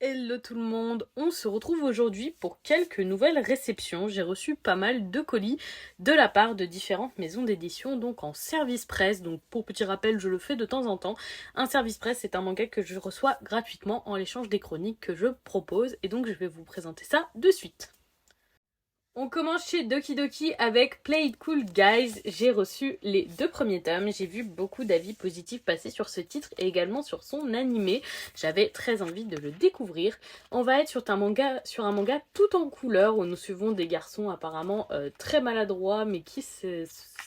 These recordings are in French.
Hello tout le monde, on se retrouve aujourd'hui pour quelques nouvelles réceptions. J'ai reçu pas mal de colis de la part de différentes maisons d'édition, donc en service presse. Donc pour petit rappel, je le fais de temps en temps. Un service presse, c'est un manga que je reçois gratuitement en l'échange des chroniques que je propose. Et donc je vais vous présenter ça de suite. On commence chez Doki Doki avec Play It Cool Guys. J'ai reçu les deux premiers tomes. J'ai vu beaucoup d'avis positifs passer sur ce titre et également sur son animé. J'avais très envie de le découvrir. On va être sur un manga tout en couleur où nous suivons des garçons apparemment très maladroits mais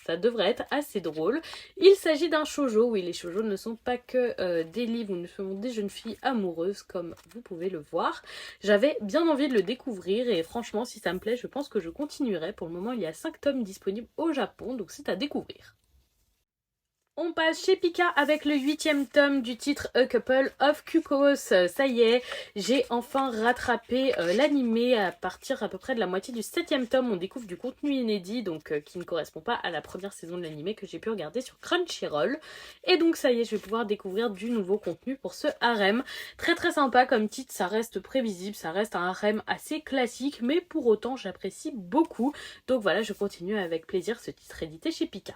ça devrait être assez drôle. Il s'agit d'un shoujo. Oui, les shoujo ne sont pas que des livres où nous faisons des jeunes filles amoureuses comme vous pouvez le voir. J'avais bien envie de le découvrir et franchement, si ça me plaît, je pense que je continuerai. Pour le moment, il y a 5 tomes disponibles au Japon, donc c'est à découvrir. On passe chez Pika avec le 8e tome du titre A Couple of Cuckoos. Ça y est, j'ai enfin rattrapé l'animé à partir à peu près de la moitié du 7e tome. On découvre du contenu inédit, donc qui ne correspond pas à la première saison de l'animé que j'ai pu regarder sur Crunchyroll. Et donc ça y est, je vais pouvoir découvrir du nouveau contenu pour ce harem. Très très sympa comme titre, ça reste prévisible, ça reste un harem assez classique, mais pour autant j'apprécie beaucoup. Donc voilà, je continue avec plaisir ce titre édité chez Pika.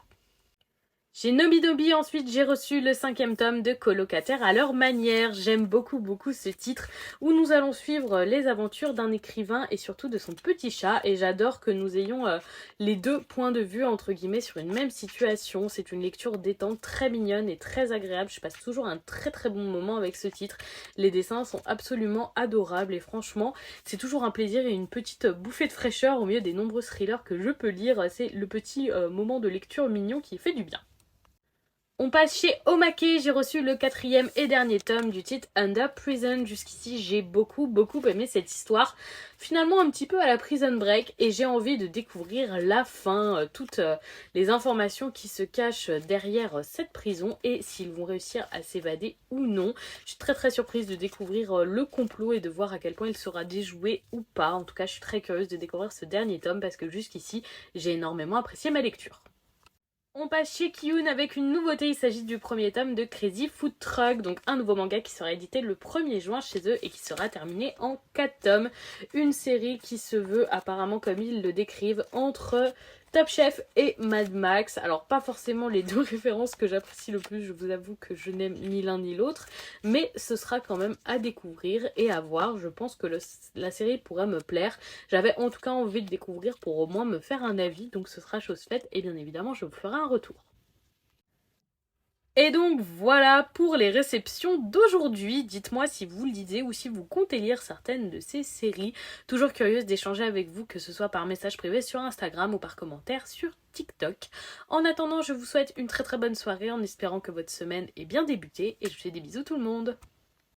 Chez Nobidobi, ensuite, j'ai reçu le 5e tome de Colocataire à leur manière. J'aime beaucoup ce titre où nous allons suivre les aventures d'un écrivain et surtout de son petit chat. Et j'adore que nous ayons les deux points de vue, entre guillemets, sur une même situation. C'est une lecture détente très mignonne et très agréable. Je passe toujours un très bon moment avec ce titre. Les dessins sont absolument adorables et franchement, c'est toujours un plaisir et une petite bouffée de fraîcheur au milieu des nombreux thrillers que je peux lire. C'est le petit moment de lecture mignon qui fait du bien. On passe chez Omake, j'ai reçu le 4e et dernier tome du titre Under Prison. Jusqu'ici, j'ai beaucoup aimé cette histoire. Finalement, un petit peu à la Prison Break et j'ai envie de découvrir la fin, toutes les informations qui se cachent derrière cette prison et s'ils vont réussir à s'évader ou non. Je suis très surprise de découvrir le complot et de voir à quel point il sera déjoué ou pas. En tout cas, je suis très curieuse de découvrir ce dernier tome parce que jusqu'ici, j'ai énormément apprécié ma lecture. On passe chez Kiyun avec une nouveauté, il s'agit du premier tome de Crazy Food Truck, donc un nouveau manga qui sera édité le 1er juin chez eux et qui sera terminé en 4 tomes. Une série qui se veut apparemment comme ils le décrivent entre Top Chef et Mad Max. Alors pas forcément les deux références que j'apprécie le plus, je vous avoue que je n'aime ni l'un ni l'autre, mais ce sera quand même à découvrir et à voir. Je pense que la série pourrait me plaire. J'avais en tout cas envie de découvrir pour au moins me faire un avis, donc ce sera chose faite et bien évidemment je vous ferai un retour. Et donc voilà pour les réceptions d'aujourd'hui. Dites-moi si vous lisez ou si vous comptez lire certaines de ces séries. Toujours curieuse d'échanger avec vous, que ce soit par message privé sur Instagram ou par commentaire sur TikTok. En attendant, je vous souhaite une très bonne soirée en espérant que votre semaine ait bien débuté et je vous fais des bisous tout le monde.